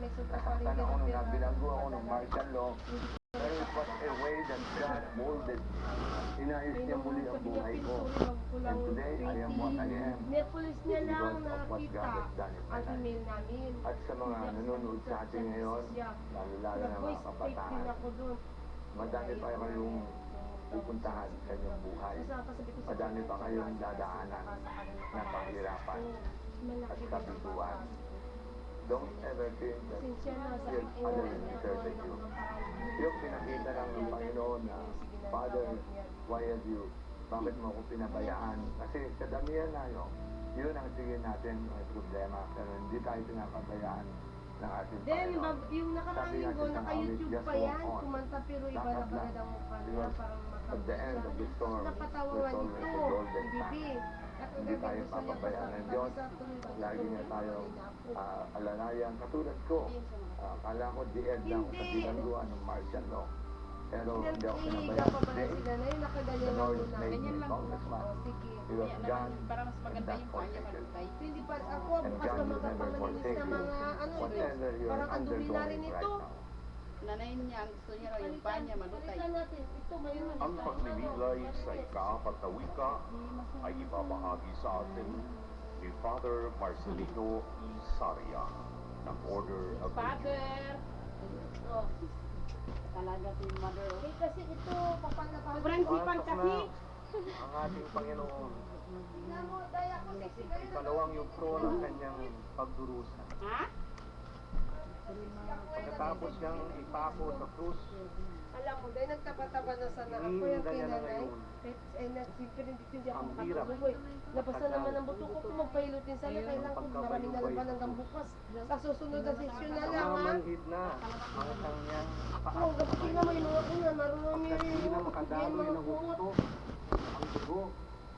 may sobra pa rin Sana ako nung pera. nabilanggo ako ng martial law. Pero it was a way that God molded me. Inayos niya muli ang buhay ko. And today, I am what I am. Nepolis niya lang Because of what nakita God has done in my ang life. email namin. At sa mga nanonood sa atin ngayon, lalo-lalo na mga Nag-voice take din kabataan, ako doon. madami pa kayong pupuntahan sa inyong buhay. Madami pa kayong dadaanan na pahirapan at kabiguan. Don't ever think that you're other than you. Yung pinakita lang ng Panginoon na, Father, why have you? Bakit mo ako pinabayaan? Kasi sa damihan na yun ang tingin natin may problema. Pero hindi tayo pinapabayaan ng ating Then, Panginoon. yung nakaraang linggo, naka-YouTube pa yan, kumanta pero iba na pala daw mukha niya, parang At the end of the storm, napatawa there's always nito, a golden bibi. time. Hindi tayo papabayaan ng Diyos. Lagi niya tayong alalayan. Katulad ko, akala ko di end lang sa bilangguan ng martial law. Pero hindi ako pinabayaan. pa pala sila na yun, nakaganyan The lang Lord muna. made me congressman. He was gone Para mas and maganda not yung kanya forsaken. malutay. Hindi pa ako, And bukas God na will never magpapamalinis forsake na you. mga ano, Whatever you're parang ang dumi na rin undergoing ito. right now. Nanay niya, ang gusto niya raw yung panya malutay. Palitan natin, ito mayroon. Ang pagninilay sa ikaapat na wika ay ibabahagi sa atin ni Father Marcelino E. Saria ng Order of the Father! Oh. Talaga si mother. Eh, kasi ito, papalabas. Sobrang sipag kasi. Ang ating Panginoon, Tingnan mo, daya ko sa sigarilyo. ikalawang yugto ng kanyang pagdurusa. Ha? Pagkatapos niyang ipako sa krus, Alam mo, dahil nagtaba-taba na sana ako yung hinihinda niya na kinanay. ngayon. Eh, siyempre hindi ako Ang hirap. makatulog. Labas na naman ang buto ko kung magpahilutin sana. Kailangan ko maraming na laban hanggang bukas. Sa susunod na sesyon na lang, ha? Mamanhid na ang kanyang Oo, paa. kasi nga may mga ko na marunong niya Pagkat hindi na yung makadaloy mga ng bungot. gusto, ang dugo,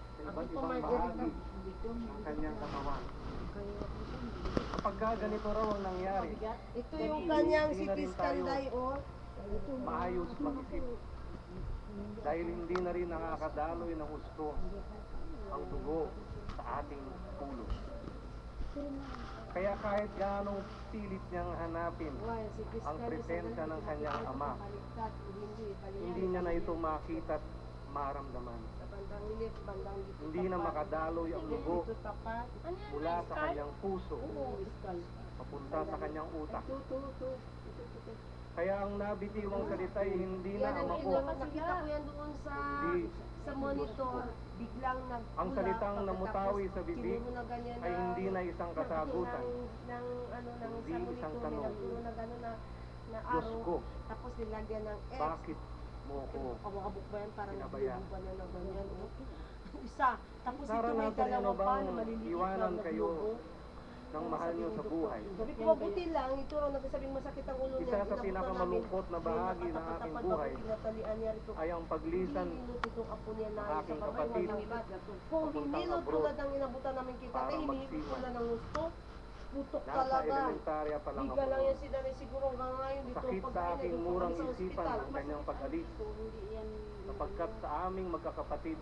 sa iba't ibang bahagi ng kanyang katawan. Kapag ganito raw ang nangyari, Ito yung kanyang Hindi si na rin Fiscal tayo Day, oh. maayos mag-isip. Dahil hindi na rin nakakadaloy ng gusto ang dugo sa ating ulo. Kaya kahit gaanong pilit niyang hanapin ang presensya ng kanyang ama, hindi niya na ito makita at maramdaman. Hindi na makadaloy ang dugo mula sa kanyang puso papunta sa kanyang utak. Kaya ang nabitiwang salita ay hindi na Yan ang ama ko, nakita ko yan doon Hindi. sa monitor. Biglang nagpula. ang salitang namutawi sa bibig Tinuro na ganyan ay na- hindi na isang kasagutan. ng ano ng Hindi sa isang monitor tanong. nila puro na gano'n na Diyos araw. ko, Tapos nilagyan ng X. bakit mo ko Kabuk-kabuk ba yan? Parang pinabayaan? nabubugan na ng ganyan. Oh. Isa. Tapos ito may Naranasan niyo dalawang bang pa na maliliit iwanan na kayo naglogo. ng mahal niyo sa buhay? Sabi ko, mabuti lang. Ito raw nagsasabing masakit ang ulo niya. Isa sa Pinapunta pinakamalungkot na namin. bahagi ng Nakatapat aking ako, buhay pinatalian niya rito. ay ang paglisan Hinilot itong apo niya na ng sa aking kamay, kapatid walang iba. Kung papuntang hinilot abroad tulad ng inabutan namin kita, para ay hinihigit ko magsiman. na ng gusto. Putok Nasa talaga. elementarya pa lang Higa lang ako. yan sila rin siguro hanggang ngayon dito. Sakit sa pagkain, aking dito murang kami sa isipan ospital. ang kanyang pag-alis. Hindi yan. Sapagkat sa aming magkakapatid,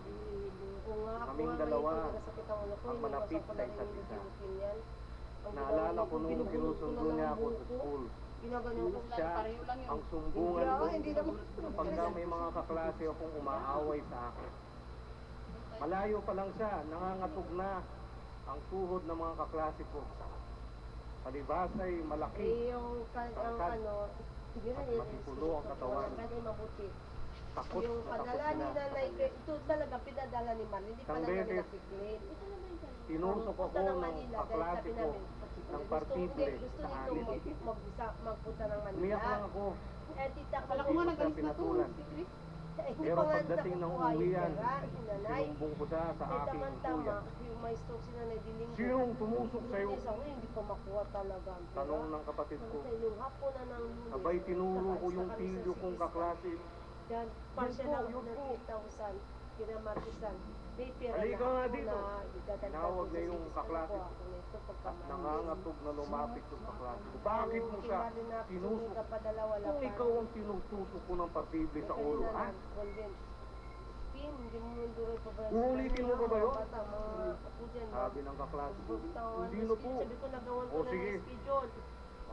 Oo nga, ako kaming nga, dalawa ngayon, nasakit ang ulo ko, ang hindi malapit basta sa pala isa't yung isa. hinutin yan. Ang naalala ginawa ko nung binubulot sinusundo na niya ng ako sa buhok ko. school. Ginaganyan ko. Siya Pareho lang yun. ang sumbungan ko Hindi naman. kapag may mga kaklase akong umaaway sa akin. Malayo pa lang siya, nangangatog na ang tuhod ng mga kaklase ko. Palibasay malaki, Eh, yung ang ano, hindi na At yun. makipulo ang katawan. Kaya mabuti. takot Yung na takot padala ni sila. Nanay, ito talaga pinadala ni Mal, hindi pa Isang na namin beses, nakiklaim. Tinusok ako ng kaklase ko ng partible gusto sa nito akin. magpunta ng Manila. Umiyak lang ako. Eh, tita ko Kala lang ko nga Hindi ko siya nag-alis na to. pinatulan. Si Chris. hindi Pero pa nga pagdating ng nakukuha yung uwian, pera, yung nanay. sinumbong ko siya sa Eh, aking tama-tama, kuya. yung may stroke si Nanay Diling. Sinong tumusok sa'yo? Lunes ako, hindi ko makuha talaga. ang pera. Tanong ng kapatid ko. Sa yung hapon na ng Lunes. Abay, tinuro ko yung nakaalis na kami pilyo sa kong CT. kaklase. Yan, partial Yun lang po, yun ng po. 8,000. Kinamatisan. May pera Halika na nga ako dito. na idadagdag Tinawag ko niya sa yung CT. kaklase Nakuha ko. ko nito At pagkamali. nangangatog na lumapit yung kaklase ko. Bakit mo siya tinusok? Kung ikaw ang tinutusok ko ng partible sa ulo, ha? Hindi mo munduroy pa ba? Uulitin mo pa ba yun? Bata, mga apo dyan, Sabi ng kaklase ko, Buktawan, hindi na po. Sabi ko, nagawan ko O, na sige. ng schedule.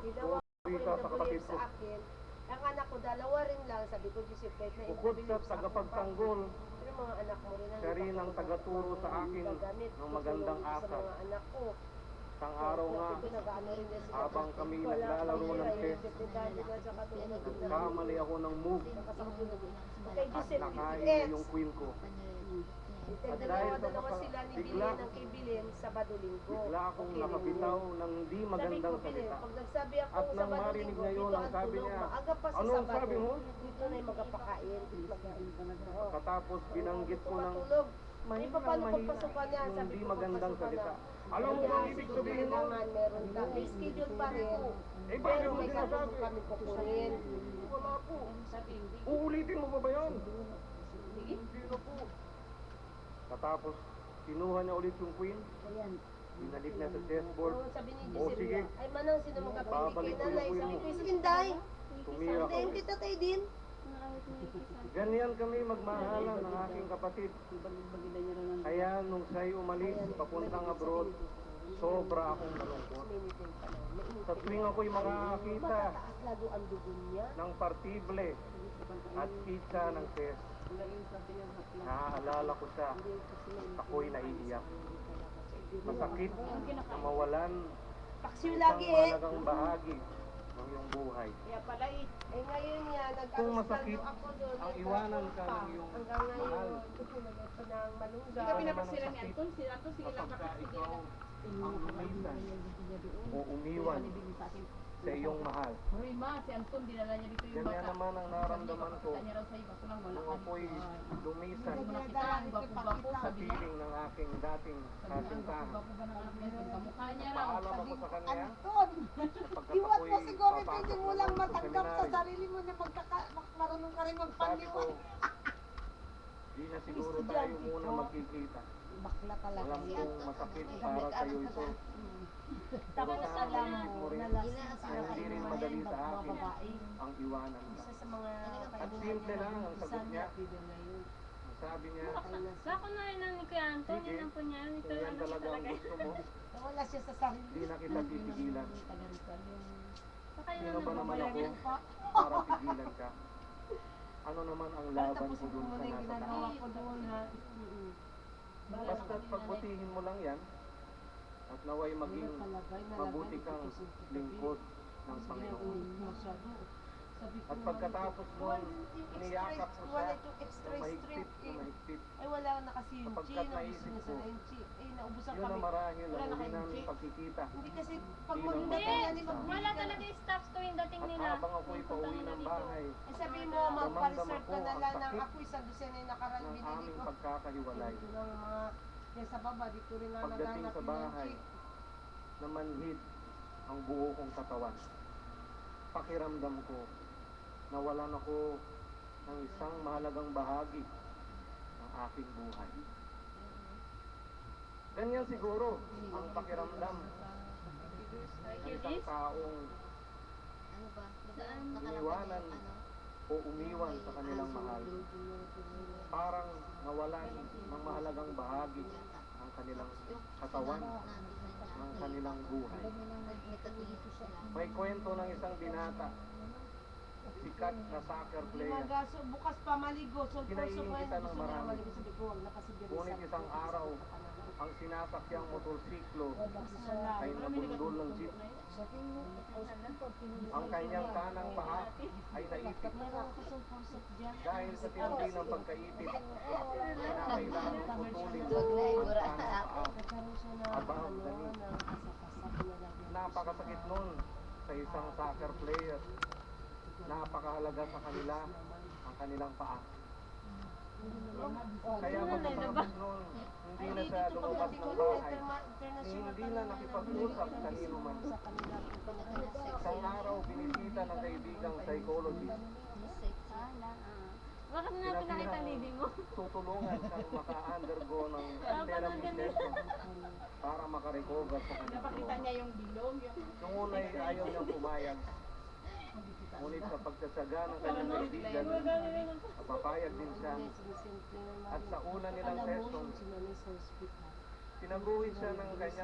Ginawa Isa sa kapatid ko. sa akin, ang anak ko, dalawa rin lang. Sabi ko, Joseph, kahit na Bukod sa tagapagtanggol, pero mga anak mo rin ang siya rin ang tagaturo sa akin gagamit. ng magandang Tutulong sa asal. mga anak ko. Isang araw nga, Nag-ano rin din sila. habang kami naglalaro ng chess, nagkamali ako ng move Kay at Joseph, nakain yung queen ko. At dahil sa dalawa sila ni bigla, Bilin ng kay Bilin Sabado-Linggo. bigla akong nakabitaw ng hindi magandang salita. Pag nagsabi ako At sa nang marinig Sabado-Linggo, niya yun, dito ang ang sabi tulog, niya, maaga pa sa "Anong Sabado, sabi mo?" dito na yung magpapakain. Oo. Katapos binanggit ko ng Matulog. mahina paano mahina pagpasukan niya? yung Sabi hindi ko, magandang pagpasukan salita. na. Alam mo ba ang ibig sabihin mo? Kailangan meron ka. May schedule pa rin. Eh, bakit Pero mo may sinasabi? gagawin kami kukunin. Wala po. Sabi, hindi. Uulitin mo pa ba yun? Hindi na po. Katapos, kinuha niya ulit yung queen. Binalik niya sa chessboard. Oo, sabi ni O, Giselle sige. niya, ay manang sino Babalik magkapili ko kay yung nanay. queen Sabi mo. ko, sige, Inday. Tumiyak Hindi, ako. kita tayo din. Ganyan kami magmahalan ng aking kapatid. Balik-balik na niya lang ang Kaya nung siya'y umalis, papuntang abroad, sobra akong nalungkot. Sa tuwing ako'y makakakita Matataas lalo ang dugo niya. ng partible at pizza ng chess, laging sabi niya sa class. naaalala ko siya. Ako'y naiiyak. Masakit na mawalan Paksiw ng lagi isang eh. mahalagang bahagi ng iyong buhay. Kaya pala eh, Eh ngayon nga, Kung masakit ako doon. ang iwanan ka ng iyong Hanggang mahal. ngayon, nagpa ng malungga. hindi kami napasira ni Anton. Si Anton, sige lang Kapag kapag ikaw ang umisan o umiwan sa iyong mahal. Hoy ma, si Anton, dinala niya dito yung Ganyan bata. naman ang naramdaman ko Kanya raw sa iba, ko lang wala nung ako'y lumisan Nakita, gwapo-gwapo, sa sabi niya. piling ng aking dating Sabi niya, kasintahan. gwapo ba ng aking kamukha niya raw. Paalam ako sa kanya, Anton, pagkat iwan mo ako'y siguro papasok pwede mo na lang sa matanggap sa seminaryo. sarili mo na marunong ka rin Sabi ko, magpaniwan. di na siguro tayo muna magkikita. Bakla talaga Alam yan. kong masakit para sa iyo ito. Tapos Pero alam narinig mo, mo rin nalasing na sila hindi rin kayo madali mga sa akin babae. ang iwanan ka. Isa sa mga At simple lang ang sagot niya. ngayon. Sabi niya, Sako na rin ng ni Kuya Anton, sige, yun ang po niya. Ito kung yan ano siya talaga ang talaga. gusto mo, Nawala siya sa sarili. di na kita pipigilan. Saka yun Sino ang ba naman ako nababayaran. para pigilan ka? Ano naman ang laban ko dun sa nasa ginagawa taas? ko doon ha. Basta't pagbutihin mo lang yan at naway maging mabuti kang lingkod ng Panginoon. At pagkatapos nun, niyakap ko siya ng mahigpit. Ay wala na kasi yung chi, Sapagkat naubos naisip na ko, sa yung chi. Eh naubusan Yun kami. ang marahil Wala ang na huli kayong naming chi. pagkikita. Hindi kasi pag Hindi maganda lang yan, basta. Wala talaga yung staffs tuwing dating At nila. habang ako'y pauwi ng bahay, Eh sabi mo, magpa-reserve ka na lang ng ako'y sa dosen ay nakaraan ng binili aming ko. pagkakahiwalay. Ito ng mga, yan sa baba, dito rin na Pagdating naganap sa yung bahay, chi. na manhid ang buo kong katawan. Pakiramdam ko, nawalan ako ng isang mahalagang bahagi ng aking buhay. Ganyan siguro ang pakiramdam ng isang taong iniwanan o umiwan sa kanilang mahal. Parang nawalan ng mahalagang bahagi ng kanilang katawan, ng kanilang buhay. May kwento ng isang binata, sikat na soccer Di player. magaso, bukas pa maligo. So, Kinaiinitan gusto ng nila marami. maligo. Sabi ko, wag na kasi bilisan. Ngunit isang araw, ang sinasakyang motorsiklo ay nabundol ng jeep. Ang kanyang kanang paa ay naipit. Dahil sa tindi ng pagkaipit, kinakailangan putulin ang kanang paa. Abang dani. Napakasakit nun sa isang soccer player. Napakahalaga sa kanila ang kanilang paa. Kaya pagkatapos nun, hindi na siya lumabas ng bahay. Hindi na nakipag-usap kanino man. Isang araw, binisita ng kaibigang psychologist. Bakit na pinakita ang lidi mo? Tutulungan siyang maka-undergo ng therapy session para makarecover sa kanyang Napakita trauma. niya yung bilog, yung Nung una'y ayaw niyang pumayag. Ngunit sa pagtsatsaga ng kanyang kaibigan, napapayag din siya. At sa una nilang session, sinaguhit siya ng kanyang